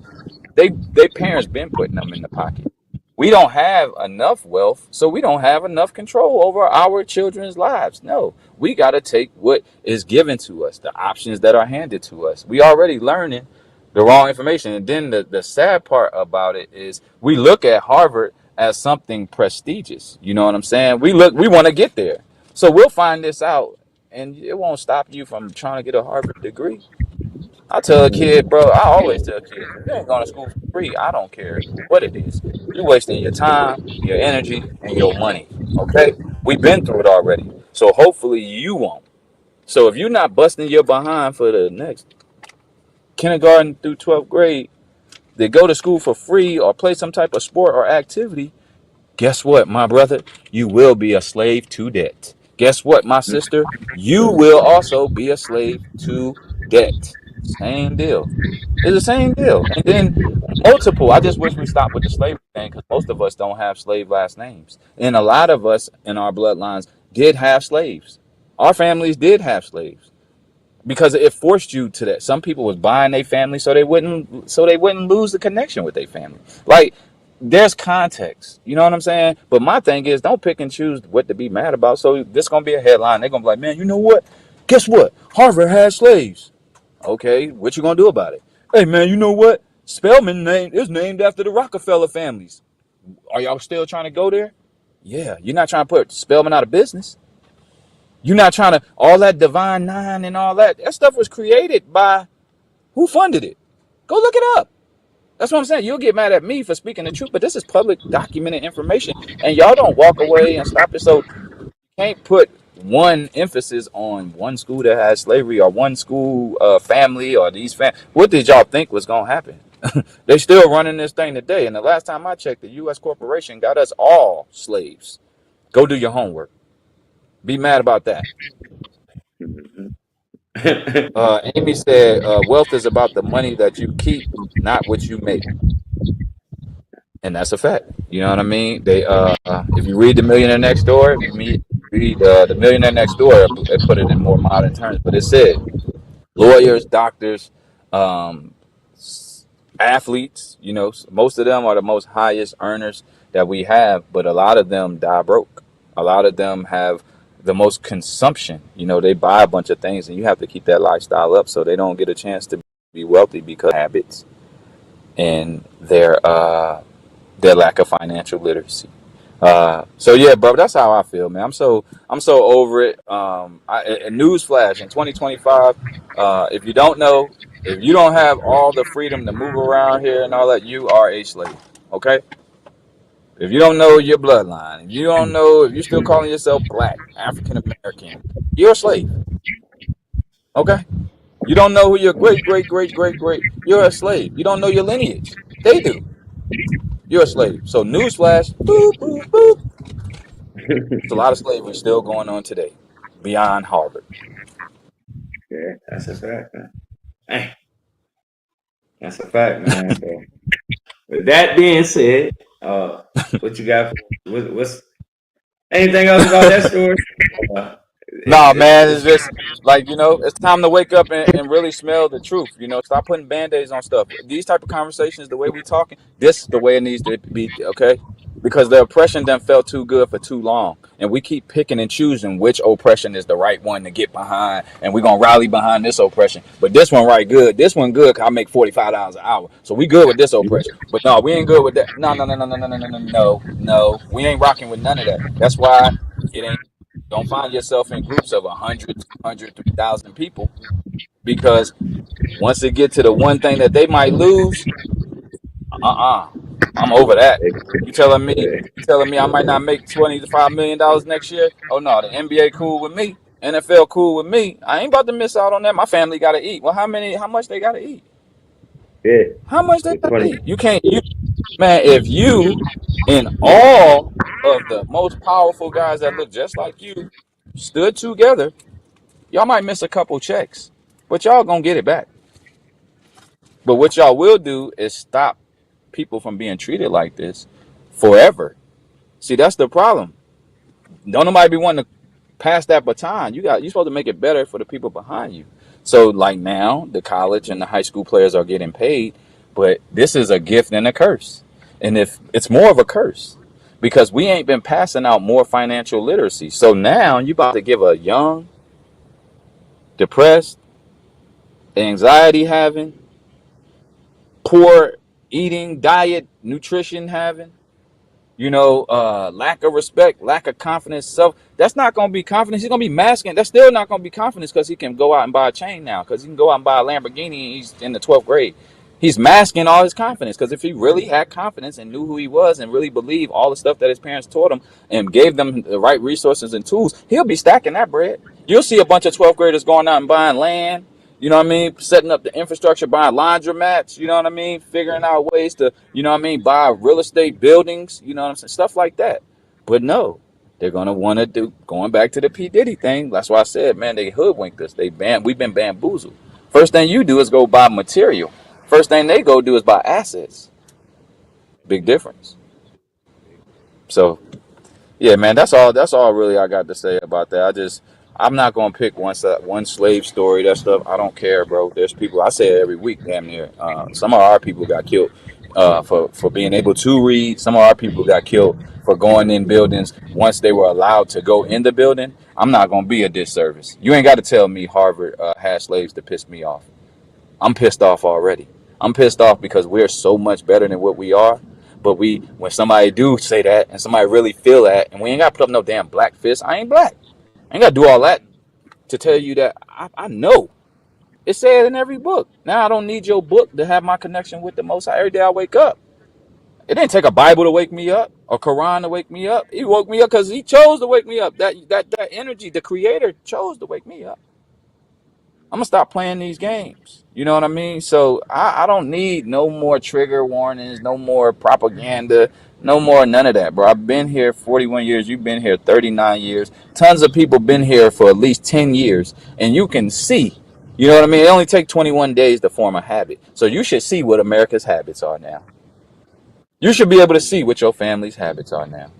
Their parents been putting them in the pocket. We don't have enough wealth, so we don't have enough control over our children's lives. No, we got to take what is given to us, the options that are handed to us. We already learning the wrong information. And then the sad part about it is we look at Harvard as something prestigious. You know what I'm saying? We want to get there. So we'll find this out, and it won't stop you from trying to get a Harvard degree. I tell a kid, bro, I always tell kids, if you ain't going to school for free, I don't care what it is. You're wasting your time, your energy, and your money. Okay? We've been through it already. So hopefully you won't. So if you're not busting your behind for the next kindergarten through 12th grade, they go to school for free or play some type of sport or activity, guess what, my brother? You will be a slave to debt. Guess what, my sister? You will also be a slave to debt. Same deal. It's the same deal. And then multiple. I just wish we stopped with the slavery thing, because most of us don't have slave last names. And a lot of us in our bloodlines did have slaves. Our families did have slaves because it forced you to that. Some people was buying their family so they wouldn't lose the connection with their family. Like, there's context, you know what I'm saying? But my thing is, don't pick and choose what to be mad about. So this gonna be a headline. They're gonna be like, man, you know what? Guess what? Harvard had slaves. Okay, what you gonna do about it? Hey man, you know what? Spelman name is named after the Rockefeller families. Are y'all still trying to go there? Yeah, you're not trying to put Spelman out of business. You're not trying to, all that Divine Nine and all that stuff was created by who funded it? Go look it up. That's what I'm saying. You'll get mad at me for speaking the truth, but this is public documented information, and y'all don't walk away and stop it. So you can't put one emphasis on one school that has slavery, or one school family, or these What did y'all think was gonna happen? They still running this thing today. And the last time I checked, the U.S. corporation got us all slaves. Go do your homework. Be mad about that. Amy said, wealth is about the money that you keep, not what you make. And that's a fact. You know what I mean? They, if you read The Millionaire Next Door, if you read The Millionaire Next Door, they put it in more modern terms. But it said lawyers, doctors, athletes, most of them are the most highest earners that we have, but a lot of them die broke. A lot of them have the most consumption. They buy a bunch of things, and you have to keep that lifestyle up so they don't get a chance to be wealthy because of habits and their lack of financial literacy. So yeah, bro, that's how I feel, man. I'm so over it. A newsflash in 2025, if you don't know, if you don't have all the freedom to move around here and all that, you are a slave. Okay? If you don't know your bloodline, if you don't know, if you're still calling yourself Black, African American, you're a slave. Okay? You don't know who your great, you're a slave. You don't know your lineage. They do. You're a slave. So newsflash, boop, boop, boop. There's a lot of slavery still going on today, beyond Harvard. Yeah, that's a fact, man. Hey, that's a fact, man. So, with that being said, what you got? What's anything else about that story? Nah, man, it's just like, it's time to wake up and really smell the truth. Stop putting band-aids on stuff. These type of conversations, the way we talking, this is the way it needs to be, okay? Because the oppression done felt too good for too long. And we keep picking and choosing which oppression is the right one to get behind. And we're going to rally behind this oppression. But this one right good. This one good because I make $45 an hour. So we good with this oppression. But no, we ain't good with that. No, no, no, no, no, no, no, no, no, no. No. We ain't rocking with none of that. That's why it ain't. Don't find yourself in groups of 100, 200, 3,000 people, because once it get to the one thing that they might lose, I'm over that. You telling me I might not make $25 million next year? Oh no, the NBA cool with me, NFL cool with me. I ain't about to miss out on that. My family got to eat. Well, how much they got to eat? Yeah. How much they got to 20. eat? Man, if you and all of the most powerful guys that look just like you stood together, y'all might miss a couple checks, but y'all gonna get it back. But what y'all will do is stop people from being treated like this forever. See, that's the problem. Don't nobody be wanting to pass that baton. You're supposed to make it better for the people behind you. So like now, the college and the high school players are getting paid, but this is a gift and a curse. And if it's more of a curse, because we ain't been passing out more financial literacy. So now you about to give a young, depressed, anxiety having, poor eating, diet, nutrition having, lack of respect, lack of confidence, that's not going to be confidence. He's going to be masking. That's still not going to be confidence, because he can go out and buy a chain now, because he can go out and buy a Lamborghini and he's in the 12th grade. He's masking all his confidence, because if he really had confidence and knew who he was and really believed all the stuff that his parents taught him and gave them the right resources and tools, he'll be stacking that bread. You'll see a bunch of 12th graders going out and buying land, setting up the infrastructure, buying laundromats, figuring out ways to, buy real estate buildings, stuff like that. But no, they're going to want to do, going back to the P. Diddy thing. That's why I said, man, they hoodwinked us. We've been bamboozled. First thing you do is go buy material. First thing they go do is buy assets. Big difference. So, yeah, man, that's all really I got to say about that. I'm not gonna pick one slave story. That stuff, I don't care, bro. There's people, I say it every week, damn near. Some of our people got killed for being able to read. Some of our people got killed for going in buildings once they were allowed to go in the building. I'm not gonna be a disservice. You ain't got to tell me Harvard had slaves to piss me off. I'm pissed off already. I'm pissed off because we're so much better than what we are. But when somebody do say that and somebody really feel that, and we ain't got to put up no damn black fist. I ain't black. I ain't got to do all that to tell you that I know. It's said in every book. Now I don't need your book to have my connection with the Most High every day I wake up. It didn't take a Bible to wake me up, or Quran to wake me up. He woke me up because he chose to wake me up. That energy, the Creator chose to wake me up. I'm gonna stop playing these games. You know what I mean? So I don't need no more trigger warnings, no more propaganda, no more none of that, bro. I've been here 41 years. You've been here 39 years. Tons of people been here for at least 10 years, and you can see. You know what I mean? It only takes 21 days to form a habit. So you should see what America's habits are now. You should be able to see what your family's habits are now.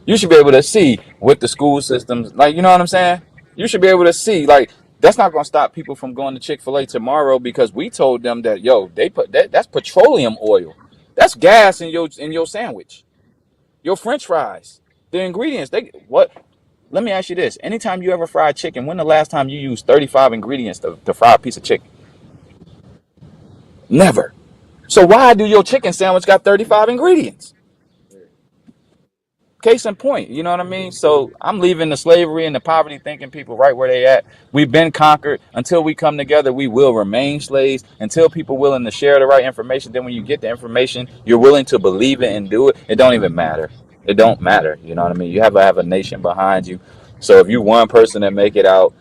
You should be able to see what the school systems, like, you know what I'm saying? You should be able to see, like, that's not going to stop people from going to Chick-fil-A tomorrow because we told them that, they put that's petroleum oil. That's gas in your sandwich. Your French fries, the ingredients, what? Let me ask you this. Anytime you ever fried chicken, when the last time you used 35 ingredients to fry a piece of chicken? Never. So why do your chicken sandwich got 35 ingredients? Case in point, you know what I mean? So I'm leaving the slavery and the poverty thinking people right where they at. We've been conquered. Until we come together, we will remain slaves. Until people willing to share the right information, then when you get the information, you're willing to believe it and do it. It don't even matter. It don't matter. You know what I mean? You have a nation behind you. So if you one person that make it out,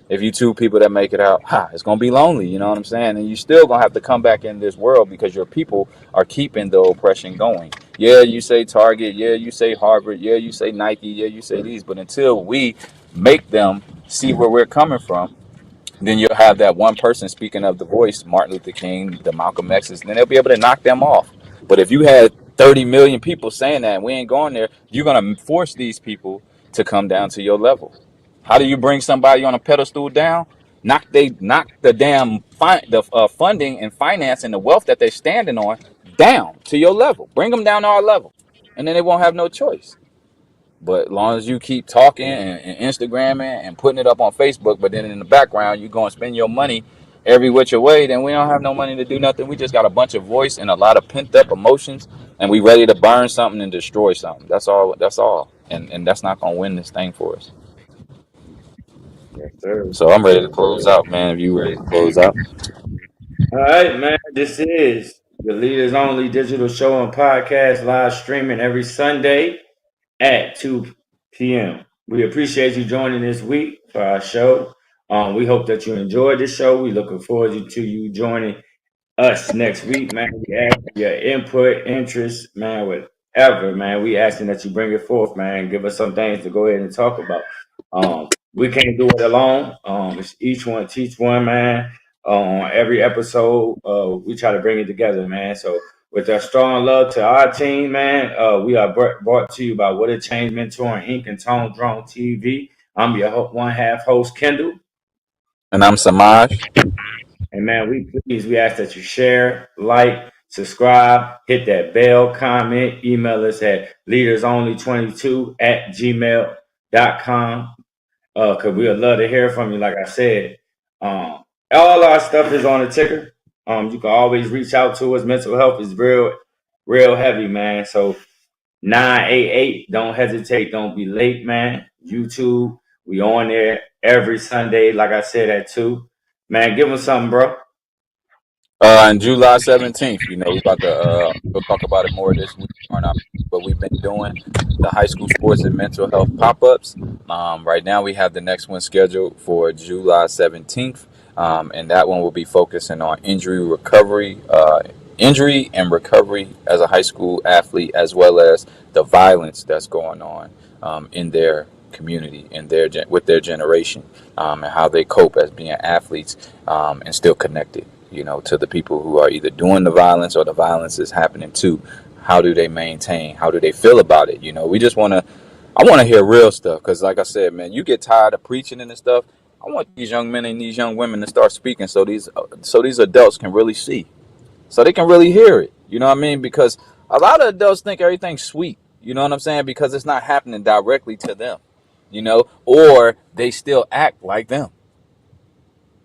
if you two people that make it out, it's going to be lonely. You know what I'm saying? And you still going to have to come back in this world because your people are keeping the oppression going. Yeah, you say Target. Yeah, you say Harvard. Yeah, you say Nike. Yeah, you say these. But until we make them see where we're coming from, then you'll have that one person speaking of the voice, Martin Luther King, the Malcolm X's, then they'll be able to knock them off. But if you had 30 million people saying that and we ain't going there, you're going to force these people to come down to your level. How do you bring somebody on a pedestal down? Knock the damn funding and finance and the wealth that they're standing on down to your level. Bring them down to our level, and then they won't have no choice. But as long as you keep talking and Instagramming and putting it up on Facebook, but then in the background you go and spend your money every which way, then we don't have no money to do nothing. We just got a bunch of voice and a lot of pent up emotions, and we ready to burn something and destroy something. That's all. That's all. And that's not gonna win this thing for us. Yes, sir. So I'm ready to close out, man. If you ready to close out. All right, man. This is the Leaders Only Digital Show and Podcast, live streaming every Sunday at 2 p.m. We appreciate you joining this week for our show. We hope that you enjoyed the show. We looking forward to you joining us next week, man. We ask for your input, interest, man, whatever, man. We asking that you bring it forth, man. Give us some things to go ahead and talk about. We can't do it alone. It's each one teach one, man. On every episode, we try to bring it together, man. So with our strong love to our team, man, we are brought to you by What a Change Mentoring Inc. and Tone Drone TV. I'm your one half host, Kendall. And I'm Samaj. And man, we ask that you share, like, subscribe, hit that bell, comment, email us at leadersonly22@gmail.com. Cause we would love to hear from you. Like I said, all our stuff is on the ticker. You can always reach out to us. Mental health is real heavy, man. So 988, don't hesitate, don't be late, man. YouTube, we on there every Sunday, like I said, at 2. Man, give them something, bro. On July 17th, we about to we'll talk about it more this week or not, but we've been doing the high school sports and mental health pop-ups. Right now we have the next one scheduled for July 17th, and that one will be focusing on injury and recovery as a high school athlete, as well as the violence that's going on in their community and with their generation, and how they cope as being athletes and still connected, to the people who are either doing the violence or the violence is happening to. How do they maintain? How do they feel about it? I want to hear real stuff, because like I said, man, you get tired of preaching and this stuff. I want these young men and these young women to start speaking, so these adults can really see, so they can really hear it. You know what I mean? Because a lot of adults think everything's sweet. You know what I'm saying? Because it's not happening directly to them, or they still act like them.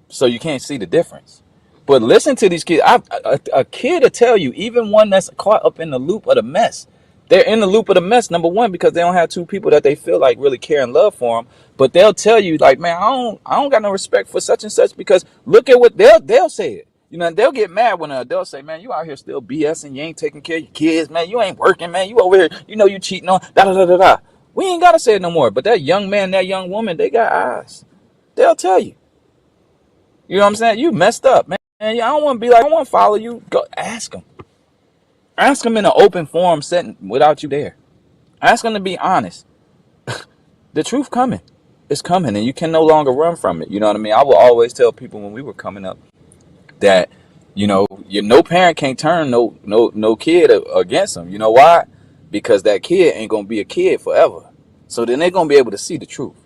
So you can't see the difference. But listen to these kids. A kid will tell you, even one that's caught up in the loop of the mess. They're in the loop of the mess, number one, because they don't have two people that they feel like really care and love for them. But they'll tell you, like, man, I don't got no respect for such and such, because look at what they'll say it. They'll get mad when an adult say, man, you out here still BSing, you ain't taking care of your kids, man, you ain't working, man, you over here, you cheating on, da-da-da-da-da. We ain't got to say it no more. But that young man, that young woman, they got eyes. They'll tell you. You know what I'm saying? You messed up, man. I don't want to be like, I don't want to follow you. Go ask them. Ask them in an open forum setting without you there. Ask them to be honest. The truth coming. It's coming, and you can no longer run from it. You know what I mean? I will always tell people when we were coming up that, no parent can't turn no kid against them. You know why? Because that kid ain't going to be a kid forever. So then they're going to be able to see the truth.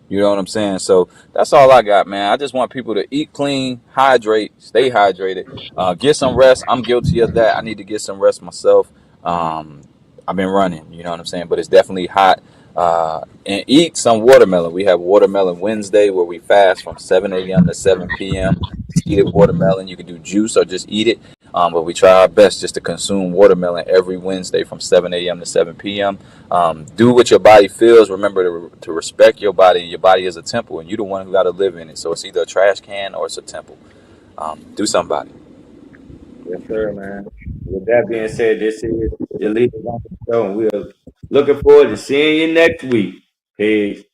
You know what I'm saying? So that's all I got, man. I just want people to eat clean, hydrate, stay hydrated, get some rest. I'm guilty of that. I need to get some rest myself. I've been running, you know what I'm saying? But it's definitely hot. And eat some watermelon. We have Watermelon Wednesday, where we fast from 7 a.m. to 7 p.m. Just eat a watermelon. You can do juice or just eat it. But we try our best just to consume watermelon every Wednesday from 7 a.m. to 7 p.m. Do what your body feels. Remember to respect your body. Your body is a temple, and you're the one who got to live in it. So it's either a trash can or it's a temple. Do something about it. Yes, sir, man. With that being said, this is the Leaders on the Show, and we're looking forward to seeing you next week. Peace.